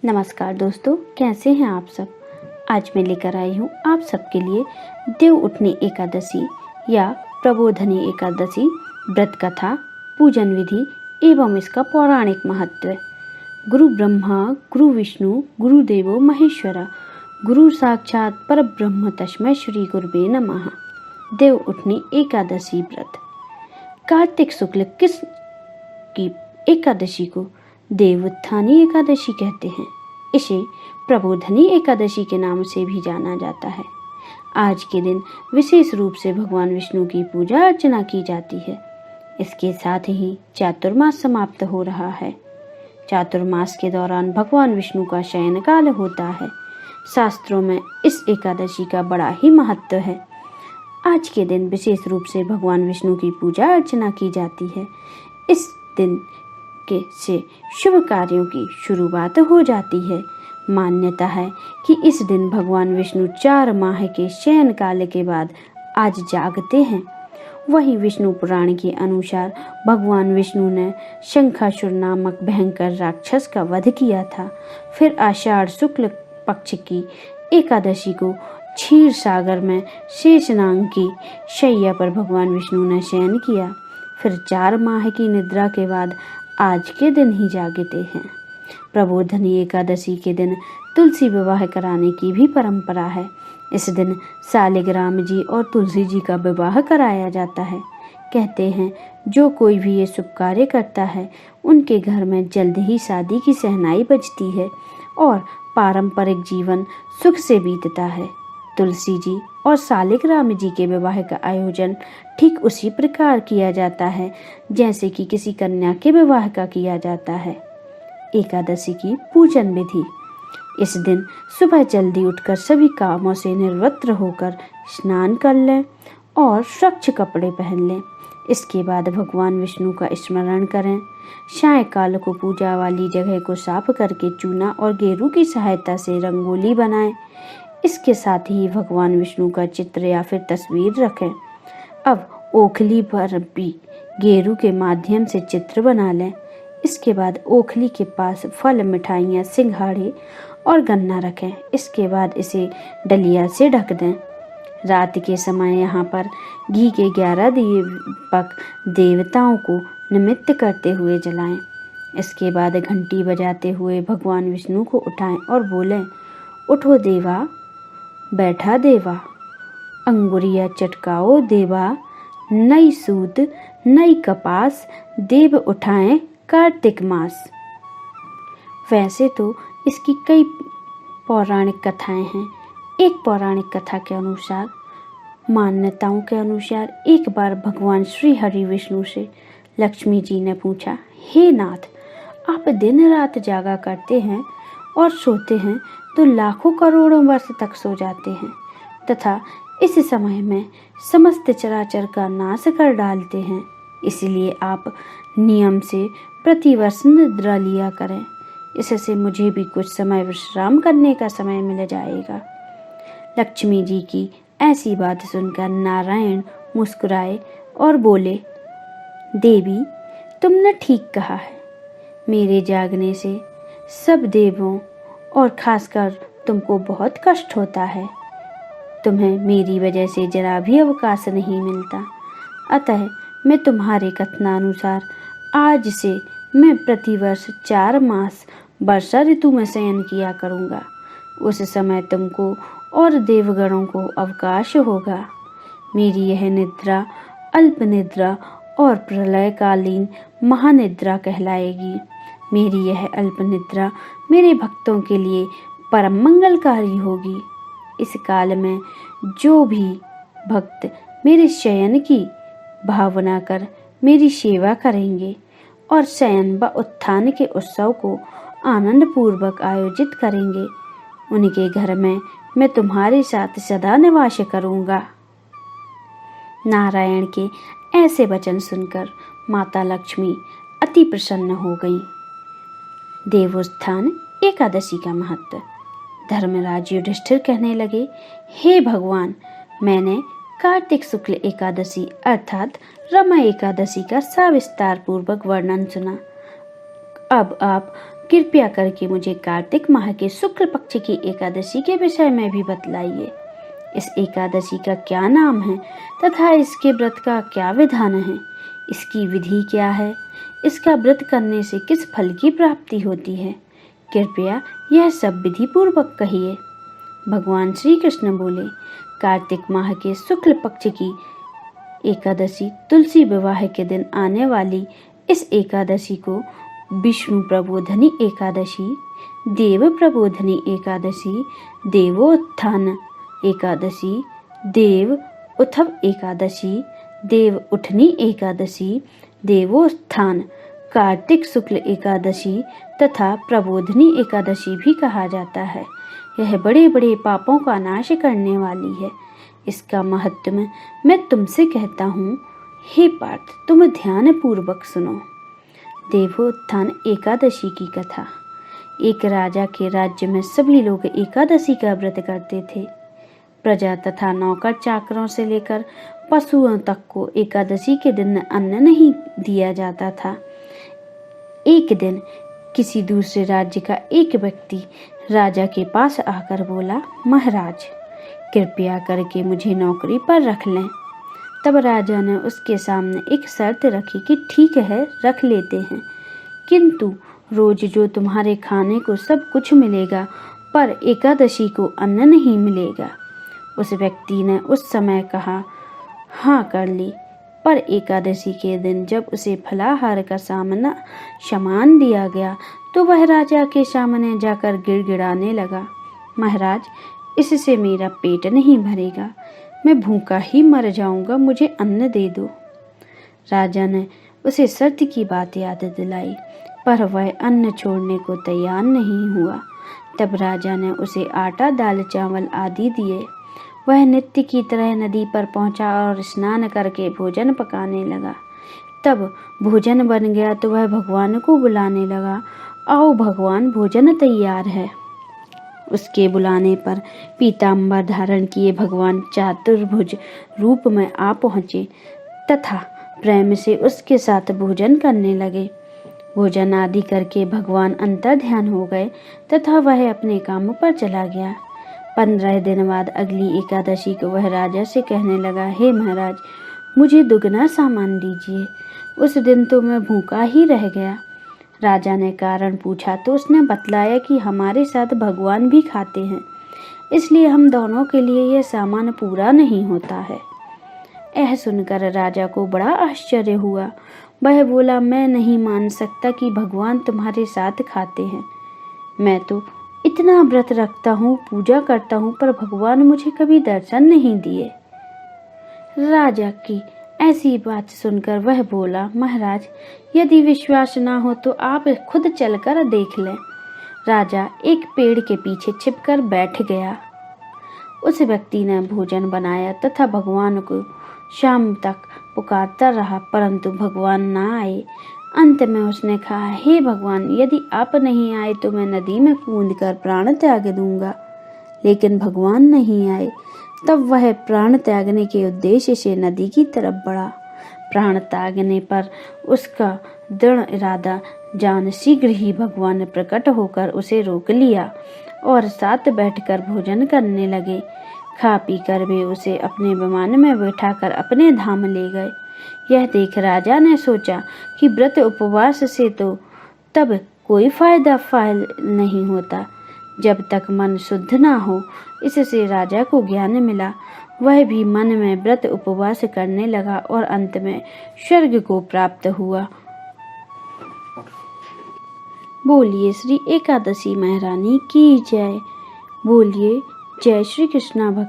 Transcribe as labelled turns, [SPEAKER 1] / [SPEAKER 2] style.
[SPEAKER 1] नमस्कार दोस्तों, कैसे हैं आप सब। आज मैं लेकर आई हूँ आप सबके लिए देव उठनी एकादशी या प्रबोधनी एकादशी व्रत कथा, पूजन विधि एवं इसका पौराणिक महत्व। गुरु ब्रह्मा गुरु विष्णु गुरु देवो महेश्वरा, गुरु साक्षात परब्रह्म तस्मै श्री गुरुवे नमः। देव उठनी एकादशी व्रत। कार्तिक शुक्ल किस की एकादशी को देवोत्थानी एकादशी कहते हैं। इसे प्रबोधनी एकादशी के नाम से भी जाना जाता है। आज के दिन विशेष रूप से भगवान विष्णु की पूजा अर्चना की जाती है। इसके साथ ही चातुर्मास समाप्त हो रहा है। चातुर्मास के दौरान भगवान विष्णु का शयन काल होता है। शास्त्रों में इस एकादशी का बड़ा ही महत्व है। आज के दिन विशेष रूप से भगवान विष्णु की पूजा अर्चना की जाती है। इस दिन से शुभ कार्यों की शुरुआत हो जाती है। मान्यता है कि इस दिन भगवान विष्णु 4 माह के शयन काल के बाद आज जागते हैं। वहीं विष्णु पुराण के अनुसार भगवान विष्णु ने शंखासुर नामक भयंकर राक्षस का वध किया था। फिर आषाढ़ शुक्ल पक्ष की एकादशी को क्षीर सागर में शेषनाग की शैया पर भगवान विष्णु ने शयन किया। फिर 4 माह की निद्रा के बाद आज के दिन ही जागते हैं। प्रबोधनी एकादशी के दिन तुलसी विवाह कराने की भी परंपरा है। इस दिन सालिग्राम जी और तुलसी जी का विवाह कराया जाता है। कहते हैं जो कोई भी ये शुभ कार्य करता है उनके घर में जल्द ही शादी की शहनाई बजती है और पारंपरिक जीवन सुख से बीतता है। तुलसी जी और सालिग्राम जी के विवाह का आयोजन ठीक उसी प्रकार किया जाता है जैसे कि किसी कन्या के विवाह का किया जाता है। एकादशी की पूजन विधि। इस दिन सुबह जल्दी उठकर सभी कामों से निवृत्त होकर स्नान कर लें और स्वच्छ कपड़े पहन लें। इसके बाद भगवान विष्णु का स्मरण करें। सायंकाल को पूजा वाली जगह को साफ करके चूना और गेरू की सहायता से रंगोली बनाएं। इसके साथ ही भगवान विष्णु का चित्र या फिर तस्वीर रखें। अब ओखली पर भी गेरू के माध्यम से चित्र बना लें। इसके बाद ओखली के पास फल, मिठाइयाँ, सिंघाड़े और गन्ना रखें। इसके बाद इसे डलिया से ढक दें। रात के समय यहाँ पर घी के 11 दीपक देवताओं को निमित्त करते हुए जलाएं। इसके बाद घंटी बजाते हुए भगवान विष्णु को उठाएं और बोलें, उठो देवा, बैठा देवा, अंगुरिया चटकाओ देवा, नई सूत नई कपास, देव उठाएं कार्तिक मास। वैसे तो इसकी कई पौराणिक कथाएं हैं। एक पौराणिक कथा के अनुसार, मान्यताओं के अनुसार, एक बार भगवान श्री हरि विष्णु से लक्ष्मी जी ने पूछा, हे नाथ, आप दिन रात जागा करते हैं और सोते हैं तो लाखों करोड़ों वर्ष तक सो जाते हैं तथा इस समय में समस्त चराचर का नाश कर डालते हैं। इसलिए आप नियम से प्रतिवर्ष निद्रा लिया करें। इससे मुझे भी कुछ समय विश्राम करने का समय मिल जाएगा। लक्ष्मी जी की ऐसी बात सुनकर नारायण मुस्कुराए और बोले, देवी, तुमने ठीक कहा है। मेरे जागने से सब देवों और खासकर तुमको बहुत कष्ट होता है। तुम्हें मेरी वजह से जरा भी अवकाश नहीं मिलता। अतः मैं तुम्हारे कथनानुसार आज से मैं प्रतिवर्ष 4 मास वर्षा ऋतु में शयन किया करूँगा। उस समय तुमको और देवगणों को अवकाश होगा। मेरी यह निद्रा अल्प निद्रा और प्रलयकालीन महानिद्रा कहलाएगी। मेरी यह अल्प निद्रा मेरे भक्तों के लिए परम मंगलकारी होगी। इस काल में जो भी भक्त मेरे शयन की भावना कर मेरी सेवा करेंगे और शयन व उत्थान के उत्सव को आनंद पूर्वक आयोजित करेंगे, उनके घर में मैं तुम्हारे साथ सदा निवास करूंगा। नारायण के ऐसे वचन सुनकर माता लक्ष्मी अति प्रसन्न हो गई। देवोत्थान एकादशी का महत्व। धर्मराज युधिष्ठिर कहने लगे, हे भगवान, मैंने कार्तिक शुक्ल एकादशी अर्थात रमा एकादशी का सविस्तार पूर्वक वर्णन सुना। अब आप कृपया करके मुझे कार्तिक माह के शुक्ल पक्ष की एकादशी के विषय में भी बतलाइए। इस एकादशी का क्या नाम है तथा इसके व्रत का क्या विधान है? इसकी विधि क्या है? इसका व्रत करने से किस फल की प्राप्ति होती है? कृपया यह सब विधि पूर्वक कहिए। भगवान श्री कृष्ण बोले, कार्तिक माह के शुक्ल पक्ष की एकादशी तुलसी विवाह के दिन आने वाली इस एकादशी को विष्णु प्रबोधनी एकादशी, देव प्रबोधनी एकादशी, देवोत्थान एकादशी, देव उत्थव एकादशी, देव उठनी एकादशी, देवोत्थान, कार्तिक शुक्ल एकादशी तथा प्रबोधनी एकादशी भी कहा जाता है। यह बड़े बड़े पापों का नाश करने वाली है। इसका महत्व मैं तुमसे कहता हूँ। हे पार्थ, तुम ध्यान पूर्वक सुनो। देवोत्थान एकादशी की कथा। एक राजा के राज्य में सभी लोग एकादशी का व्रत करते थे। प्रजा तथा नौकर चाकरों से लेकर पशुओं तक को एकादशी के दिन अन्न नहीं दिया जाता था। एक दिन किसी दूसरे राज्य का एक व्यक्ति राजा के पास आकर बोला, महाराज, कृपया करके मुझे नौकरी पर रख लें। तब राजा ने उसके सामने एक शर्त रखी कि ठीक है, रख लेते हैं, किंतु रोज जो तुम्हारे खाने को सब कुछ मिलेगा, पर एकादशी को अन्न नहीं मिलेगा। उस व्यक्ति ने उस समय कहा हाँ कर ली, पर एकादशी के दिन जब उसे फलाहार का सामान दिया गया तो वह राजा के सामने जाकर गिड़गिड़ाने लगा, महाराज, इससे मेरा पेट नहीं भरेगा, मैं भूखा ही मर जाऊंगा, मुझे अन्न दे दो। राजा ने उसे सत्य की बात याद दिलाई, पर वह अन्न छोड़ने को तैयार नहीं हुआ। तब राजा ने उसे आटा, दाल, चावल आदि दिए। वह नित्य की तरह नदी पर पहुंचा और स्नान करके भोजन पकाने लगा। तब भोजन बन गया तो वह भगवान को बुलाने लगा, आओ भगवान, भोजन तैयार है। उसके बुलाने पर पीताम्बर धारण किए भगवान चतुर्भुज रूप में आ पहुँचे तथा प्रेम से उसके साथ भोजन करने लगे। भोजन आदि करके भगवान अंतर्ध्यान हो गए तथा वह अपने काम पर चला गया। 15 दिन बाद अगली एकादशी को वह राजा से कहने लगा, हे महाराज, मुझे दुगना सामान दीजिए। उस दिन तो मैं भूखा ही रह गया। राजा ने कारण पूछा तो उसने बतलाया कि हमारे साथ भगवान भी खाते हैं, इसलिए हम दोनों के लिए यह सामान पूरा नहीं होता है। यह सुनकर राजा को बड़ा आश्चर्य हुआ। वह बोला, मैं नहीं मान सकता कि भगवान तुम्हारे साथ खाते हैं। मैं तो इतना व्रत रखता हूँ, पूजा करता हूँ, पर भगवान मुझे कभी दर्शन नहीं दिए। राजा की ऐसी बात सुनकर वह बोला, महाराज, यदि विश्वास ना हो तो आप खुद चलकर देख लें। राजा एक पेड़ के पीछे छिपकर बैठ गया। उस व्यक्ति ने भोजन बनाया तथा भगवान को शाम तक पुकारता रहा, परंतु भगवान ना आए। अंत में उसने कहा, हे भगवान, यदि आप नहीं आए तो मैं नदी में कूदकर प्राण त्याग दूंगा। लेकिन भगवान नहीं आए। तब वह प्राण त्यागने के उद्देश्य से नदी की तरफ बढ़ा। प्राण त्यागने पर उसका दृढ़ इरादा जान शीघ्र ही भगवान ने प्रकट होकर उसे रोक लिया और साथ बैठकर भोजन करने लगे। खा पी कर वे उसे अपने विमान में बैठाकर अपने धाम ले गए। यह देख राजा ने सोचा कि व्रत उपवास से तो तब कोई फायदा नहीं होता जब तक मन शुद्ध ना हो। इससे राजा को ज्ञान मिला। वह भी मन में व्रत उपवास करने लगा और अंत में स्वर्ग को प्राप्त हुआ। बोलिए श्री एकादशी महारानी की जय। बोलिए जय श्री कृष्णा भक्त।